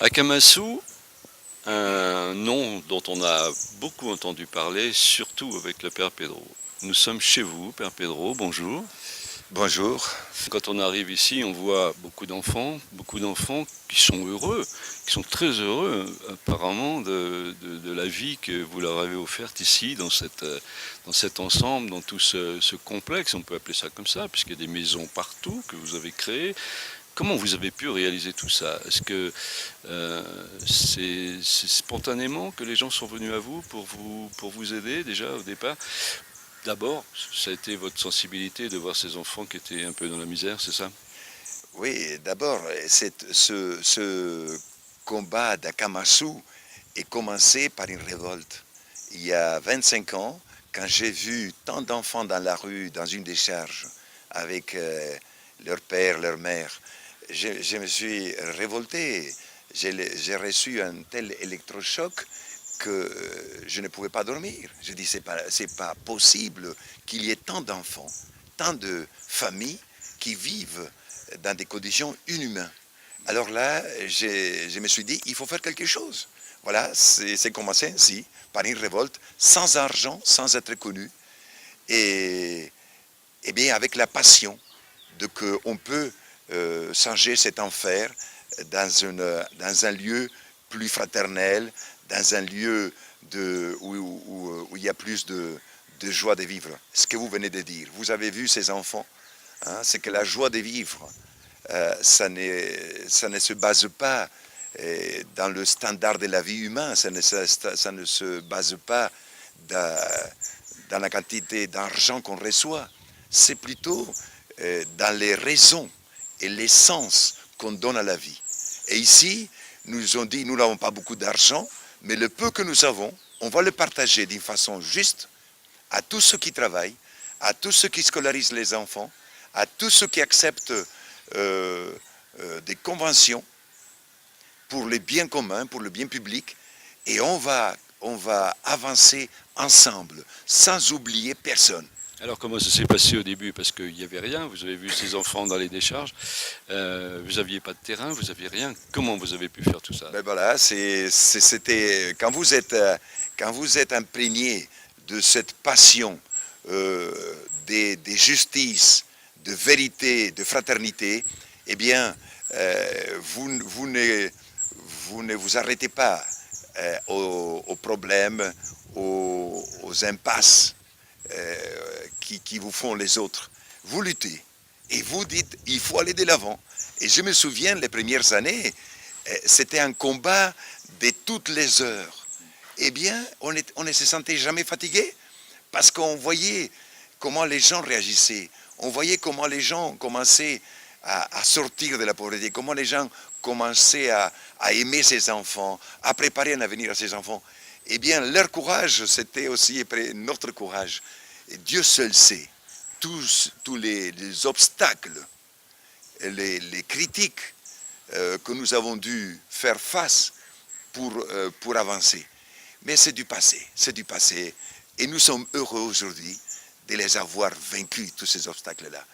Akamatsu, un nom dont on a beaucoup entendu parler, surtout avec le Père Pedro. Nous sommes chez vous, Père Pedro, bonjour. Bonjour. Quand on arrive ici, on voit beaucoup d'enfants qui sont heureux, qui sont très heureux apparemment de la vie que vous leur avez offerte ici, dans cet ensemble, dans tout ce complexe, on peut appeler ça comme ça, puisqu'il y a des maisons partout que vous avez créées. Comment vous avez pu réaliser tout ça? Est-ce que c'est spontanément que les gens sont venus à vous pour vous aider déjà au départ? D'abord, ça a été votre sensibilité de voir ces enfants qui étaient un peu dans la misère, c'est ça? Oui, d'abord, ce combat d'Akamatsu est commencé par une révolte. Il y a 25 ans, quand j'ai vu tant d'enfants dans la rue, dans une décharge, avec leur père, leur mère, je me suis révolté. J'ai reçu un tel électrochoc que je ne pouvais pas dormir. Je dis, c'est pas possible qu'il y ait tant d'enfants, tant de familles qui vivent dans des conditions inhumaines. Alors là, je me suis dit, il faut faire quelque chose. Voilà, c'est commencé ainsi, par une révolte, sans argent, sans être connu, et bien avec la passion de qu'on peut changer cet enfer dans un lieu plus fraternel, dans un lieu où il y a plus de joie de vivre. Ce que vous venez de dire, vous avez vu ces enfants, hein, c'est que la joie de vivre, ça ne se base pas dans le standard de la vie humaine, ça ne se base pas dans la quantité d'argent qu'on reçoit, c'est plutôt dans les raisons et l'essence qu'on donne à la vie. Et ici, nous ont dit, nous n'avons pas beaucoup d'argent, mais le peu que nous avons, on va le partager d'une façon juste à tous ceux qui travaillent, à tous ceux qui scolarisent les enfants, à tous ceux qui acceptent des conventions pour le bien commun, pour le bien public, et on va avancer ensemble, sans oublier personne. Alors comment ça s'est passé au début? Parce qu'il n'y avait rien, vous avez vu ces enfants dans les décharges, vous n'aviez pas de terrain, vous n'aviez rien. Comment vous avez pu faire tout ça? Ben voilà, c'était quand vous êtes imprégné de cette passion des justices, de vérité, de fraternité, eh bien, vous ne vous arrêtez pas aux problèmes, aux impasses qui vous font les autres. Vous luttez et vous dites il faut aller de l'avant. Et je me souviens les premières années, c'était un combat de toutes les heures. Eh bien, on ne se sentait jamais fatigué parce qu'on voyait comment les gens réagissaient. On voyait comment les gens commençaient à sortir de la pauvreté, comment les gens commençaient à aimer ses enfants, à préparer un avenir à ses enfants. Eh bien, leur courage, c'était aussi notre courage. Et Dieu seul sait tous les obstacles, les critiques que nous avons dû faire face pour avancer. Mais c'est du passé, c'est du passé. Et nous sommes heureux aujourd'hui de les avoir vaincus, tous ces obstacles-là.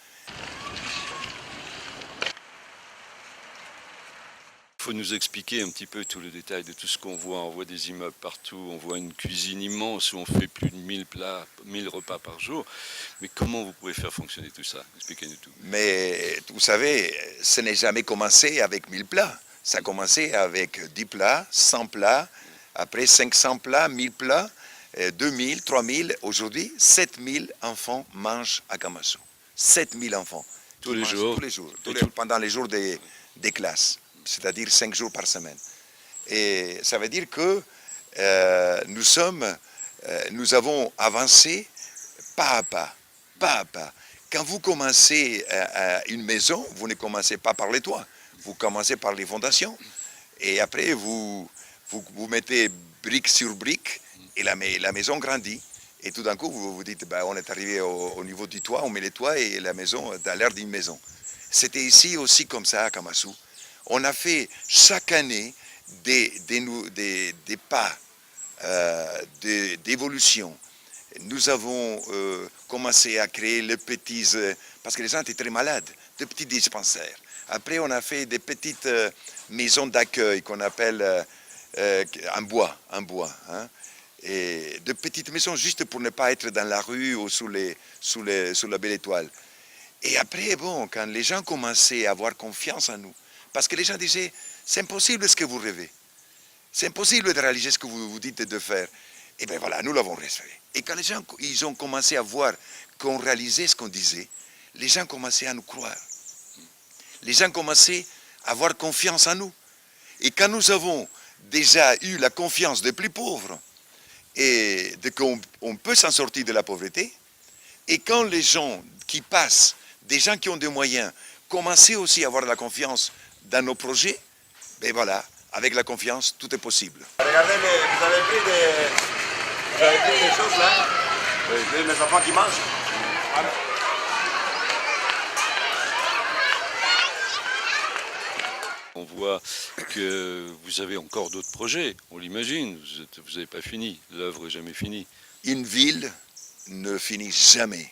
Il faut nous expliquer un petit peu tout le détail de tout ce qu'on voit. On voit des immeubles partout, on voit une cuisine immense où on fait plus de 1000 plats, 1000 repas par jour. Mais comment vous pouvez faire fonctionner tout ça? Expliquez-nous tout. Mais vous savez, ce n'est jamais commencé avec 1000 plats. Ça a commencé avec 10 plats, 100 plats, après 500 plats, 1000 plats, 2000, 3000. Aujourd'hui, 7000 enfants mangent à Kamassu. 7000 enfants Tous qui les mangent jours. tous les jours, Et tout. pendant les jours des classes, c'est-à-dire 5 jours par semaine. Et ça veut dire que nous avons avancé pas à pas, pas à pas. Quand vous commencez une maison, vous ne commencez pas par les toits, vous commencez par les fondations. Et après, vous mettez brique sur brique et la maison grandit. Et tout d'un coup, vous vous dites, ben, on est arrivé au niveau du toit, on met les toits et la maison a l'air d'une maison. C'était ici aussi comme ça à Kamassu. On a fait chaque année des pas d'évolution. Nous avons commencé à créer les petits, parce que les gens étaient très malades, de petits dispensaires. Après, on a fait des petites maisons d'accueil qu'on appelle en bois, hein. Et de petites maisons juste pour ne pas être dans la rue ou sous la belle étoile. Et après, bon, quand les gens commençaient à avoir confiance en nous, parce que les gens disaient, c'est impossible ce que vous rêvez. C'est impossible de réaliser ce que vous vous dites de faire. Et bien voilà, nous l'avons réalisé. Et quand les gens ils ont commencé à voir qu'on réalisait ce qu'on disait, les gens commençaient à nous croire. Les gens commençaient à avoir confiance en nous. Et quand nous avons déjà eu la confiance des plus pauvres, et qu'on peut s'en sortir de la pauvreté, et quand les gens qui passent, des gens qui ont des moyens, commençaient aussi à avoir de la confiance dans nos projets, ben voilà, avec la confiance, tout est possible. Regardez, vous avez pris des choses là, les enfants qui mangent. Voilà. On voit que vous avez encore d'autres projets, on l'imagine, vous n'avez pas fini, l'œuvre n'est jamais finie. Une ville ne finit jamais.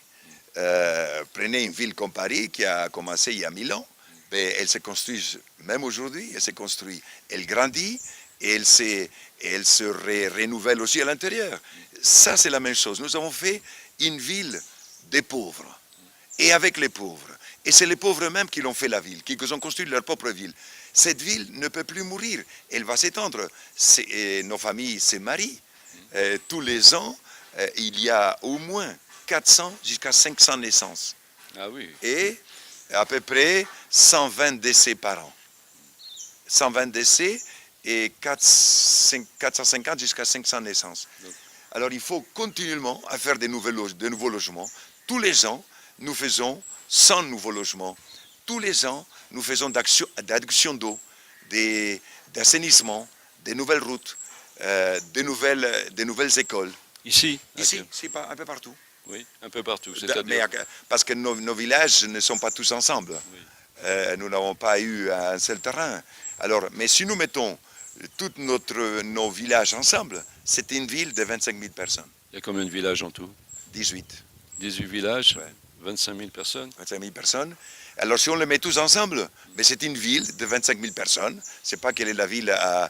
Prenez une ville comme Paris qui a commencé il y a 1000 ans, mais elle se construit même aujourd'hui, elle se construit, elle grandit et elle se renouvelle aussi à l'intérieur. Ça c'est la même chose, nous avons fait une ville des pauvres et avec les pauvres. Et c'est les pauvres eux-mêmes qui l'ont fait la ville, qui ont construit leur propre ville. Cette ville ne peut plus mourir, elle va s'étendre. Nos familles se marient. Tous les ans, il y a au moins 400 jusqu'à 500 naissances. Ah oui. Et à peu près 120 décès par an. 120 décès et 450 jusqu'à 500 naissances. Alors il faut continuellement faire de nouveaux logements. Tous les ans, nous faisons 100 nouveaux logements. Tous les ans, nous faisons d'adduction d'eau, d'assainissement, des nouvelles routes, des nouvelles écoles. Ici? Ici, c'est un peu partout. Oui, un peu partout. Parce que nos villages ne sont pas tous ensemble. Oui. Nous n'avons pas eu un seul terrain. Alors, mais si nous mettons tous nos villages ensemble, c'est une ville de 25 000 personnes. Il y a combien de villages en tout? 18. 18 villages, Ouais. 25 000 personnes. 25 000 personnes. Alors si on les met tous ensemble, mais c'est une ville de 25 000 personnes. C'est pas quelle est la ville en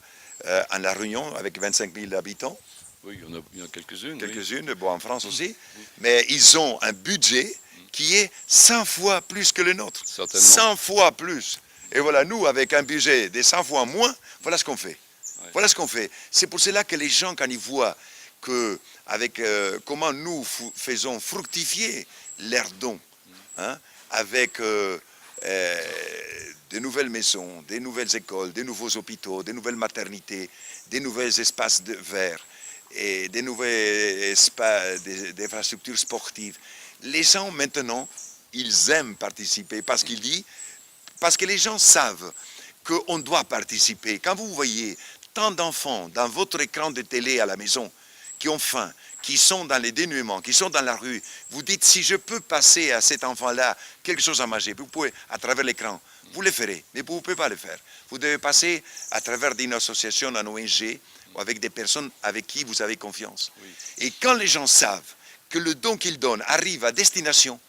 La Réunion avec 25 000 habitants. Oui, il y en a quelques-unes. Quelques-unes, bon, en France aussi. Mais ils ont un budget qui est 100 fois plus que le nôtre. Certainement. 100 fois plus. Et voilà, nous, avec un budget de 100 fois moins, voilà ce qu'on fait. Ouais. Voilà ce qu'on fait. C'est pour cela que les gens, quand ils voient comment nous faisons fructifier leurs dons, hein, avec de nouvelles maisons, des nouvelles écoles, des nouveaux hôpitaux, des nouvelles maternités, des nouveaux espaces verts et des nouvelles espaces d'infrastructures sportives. Les gens maintenant, ils aiment participer parce que les gens savent qu'on doit participer. Quand vous voyez tant d'enfants dans votre écran de télé à la maison qui ont faim, qui sont dans les dénuements, qui sont dans la rue, vous dites, si je peux passer à cet enfant-là quelque chose à manger, vous pouvez, à travers l'écran, vous le ferez, mais vous ne pouvez pas le faire. Vous devez passer à travers une association, un ONG, ou avec des personnes avec qui vous avez confiance. Oui. Et quand les gens savent que le don qu'ils donnent arrive à destination,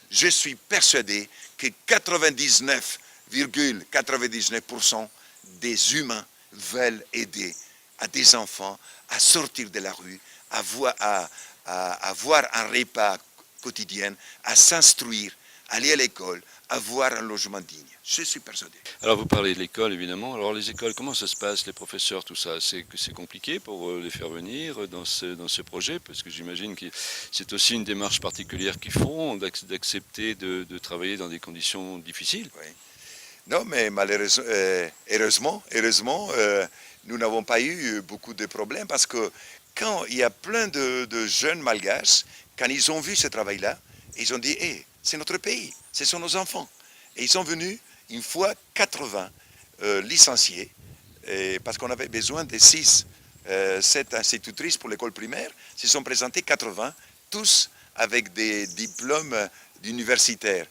je suis persuadé que 99,99% des humains veulent aider à des enfants à sortir de la rue, à avoir un repas quotidien, à s'instruire, aller à l'école, avoir un logement digne. Je suis persuadé. Alors vous parlez de l'école évidemment. Alors les écoles, comment ça se passe, les professeurs, tout ça? C'est compliqué pour les faire venir dans ce projet? Parce que j'imagine que c'est aussi une démarche particulière qu'ils font, d'accepter de travailler dans des conditions difficiles. Oui. Non, mais malheureusement, heureusement, nous n'avons pas eu beaucoup de problèmes parce que quand il y a plein de jeunes malgaches, quand ils ont vu ce travail-là, ils ont dit, hey, c'est notre pays, ce sont nos enfants. Et ils sont venus une fois 80 licenciés, parce qu'on avait besoin de 7 institutrices pour l'école primaire. Ils se sont présentés 80, tous avec des diplômes d'universitaires.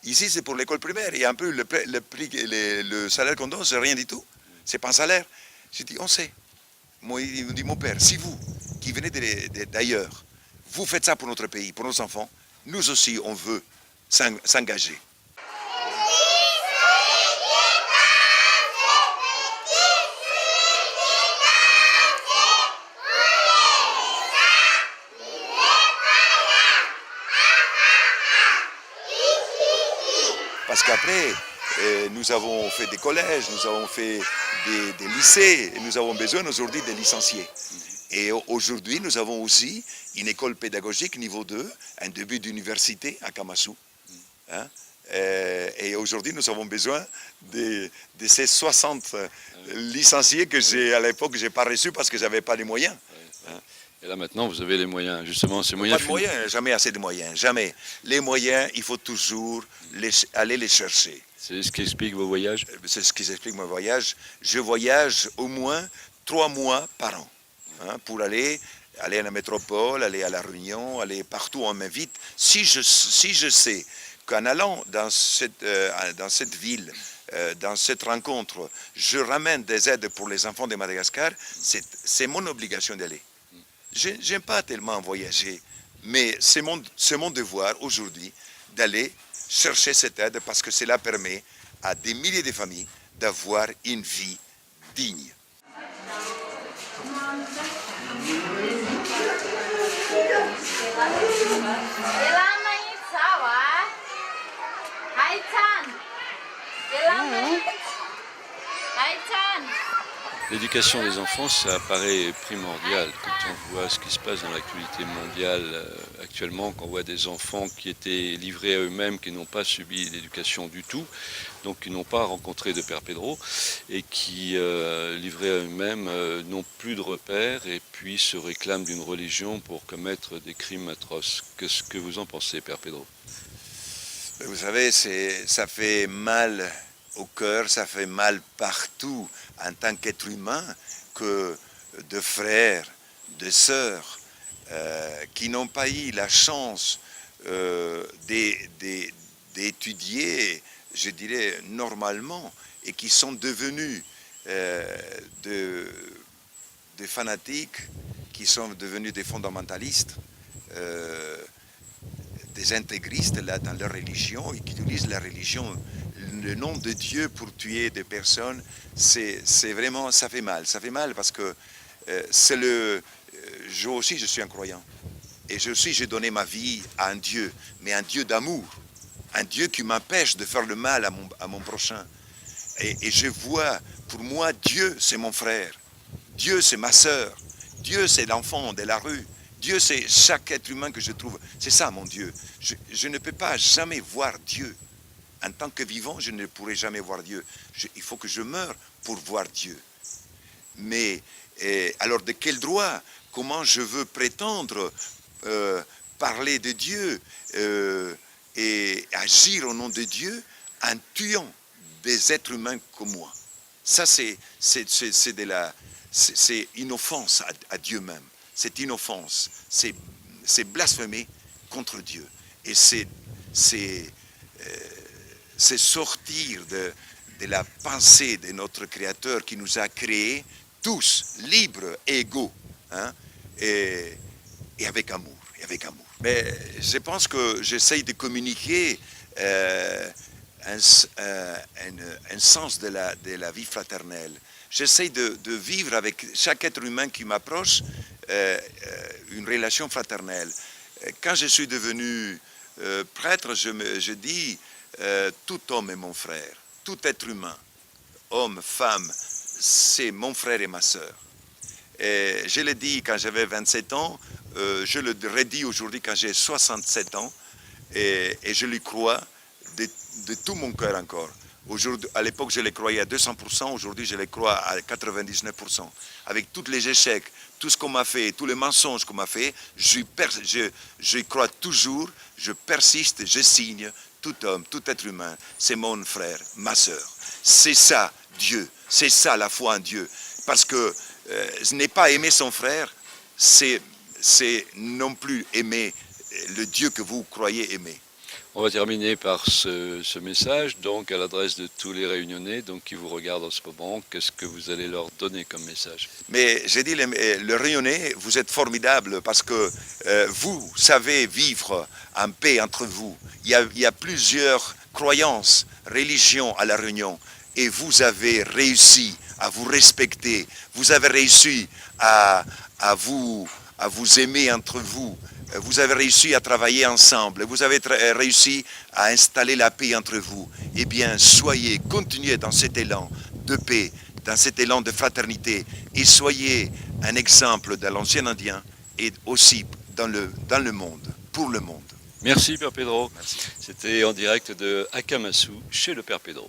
Ici, c'est pour l'école primaire. Et un peu le salaire qu'on donne, c'est rien du tout. C'est pas un salaire. J'ai dit, on sait. Moi, il me dit, mon père, si vous, qui venaient d'ailleurs. Vous faites ça pour notre pays, pour nos enfants. Nous aussi, on veut s'engager. Parce qu'après, nous avons fait des collèges, nous avons fait des lycées, et nous avons besoin aujourd'hui des licenciés. Et aujourd'hui, nous avons aussi une école pédagogique niveau 2, un début d'université à Kamasu. Hein? Et aujourd'hui, nous avons besoin de ces 60 licenciés que à l'époque, je n'ai pas reçus parce que je n'avais pas les moyens. Hein? Et là maintenant, vous avez les moyens, justement, ces moyens. Pas de moyens, jamais assez de moyens, jamais. Les moyens, il faut toujours aller les chercher. C'est ce qui explique vos voyages? C'est ce qui explique mon voyage. Je voyage au moins 3 mois par an, hein, pour aller à la métropole, aller à La Réunion, aller partout où on m'invite. Si je sais qu'en allant dans cette ville, dans cette rencontre, je ramène des aides pour les enfants de Madagascar, c'est mon obligation d'aller. Je n'aime pas tellement voyager, mais c'est mon devoir aujourd'hui d'aller chercher cette aide parce que cela permet à des milliers de familles d'avoir une vie digne. L'éducation des enfants, ça apparaît primordial quand on voit ce qui se passe dans l'actualité mondiale actuellement, quand on voit des enfants qui étaient livrés à eux-mêmes, qui n'ont pas subi d'éducation du tout, donc qui n'ont pas rencontré de Père Pedro, et qui, livrés à eux-mêmes, n'ont plus de repères et puis se réclament d'une religion pour commettre des crimes atroces. Qu'est-ce que vous en pensez, Père Pedro? Vous savez, ça fait mal au cœur, ça fait mal partout en tant qu'être humain que de frères, de sœurs qui n'ont pas eu la chance d'étudier, je dirais, normalement et qui sont devenus des fanatiques, qui sont devenus des fondamentalistes, des intégristes là, dans leur religion et qui utilisent la religion, le nom de Dieu pour tuer des personnes, c'est vraiment, ça fait mal. Ça fait mal parce que moi aussi je suis un croyant. Et j'ai donné ma vie à un Dieu, mais un Dieu d'amour. Un Dieu qui m'empêche de faire le mal à mon prochain. Et je vois, pour moi, Dieu c'est mon frère. Dieu c'est ma sœur. Dieu c'est l'enfant de la rue. Dieu, c'est chaque être humain que je trouve. C'est ça, mon Dieu. Je ne peux pas jamais voir Dieu. En tant que vivant, je ne pourrai jamais voir Dieu. Il faut que je meure pour voir Dieu. Mais, alors, de quel droit? Comment je veux prétendre parler de Dieu et agir au nom de Dieu en tuant des êtres humains comme moi? Ça, c'est une offense à Dieu même. C'est une offense, c'est blasphémer contre Dieu. Et c'est sortir de la pensée de notre Créateur qui nous a créés tous libres et égaux, hein, et avec amour, Mais je pense que j'essaye de communiquer un sens de la vie fraternelle. J'essaye de vivre avec chaque être humain qui m'approche une relation fraternelle. Quand je suis devenu prêtre, je dis tout homme est mon frère, tout être humain, homme, femme, c'est mon frère et ma sœur. Et je l'ai dit quand j'avais 27 ans, je le redis aujourd'hui quand j'ai 67 ans, et je lui crois de tout mon cœur encore. À l'époque, je les croyais à 200%, aujourd'hui, je les crois à 99%. Avec tous les échecs, tout ce qu'on m'a fait, tous les mensonges qu'on m'a fait, je crois toujours, je persiste, je signe, tout homme, tout être humain, c'est mon frère, ma sœur. C'est ça, Dieu, c'est ça la foi en Dieu. Parce que ce n'est pas aimer son frère, c'est non plus aimer le Dieu que vous croyez aimer. On va terminer par ce message, donc à l'adresse de tous les Réunionnais donc, qui vous regardent en ce moment. Qu'est-ce que vous allez leur donner comme message? Mais j'ai dit, le Réunionnais, vous êtes formidable parce que vous savez vivre en paix entre vous. Il y a plusieurs croyances, religions à la Réunion et vous avez réussi à vous respecter. Vous avez réussi à vous aimer entre vous. Vous avez réussi à travailler ensemble, vous avez réussi à installer la paix entre vous. Eh bien, continuez dans cet élan de paix, dans cet élan de fraternité, et soyez un exemple de l'ancien Indien et aussi dans le monde, pour le monde. Merci Père Pedro. Merci. C'était en direct de Akamasou chez le Père Pedro.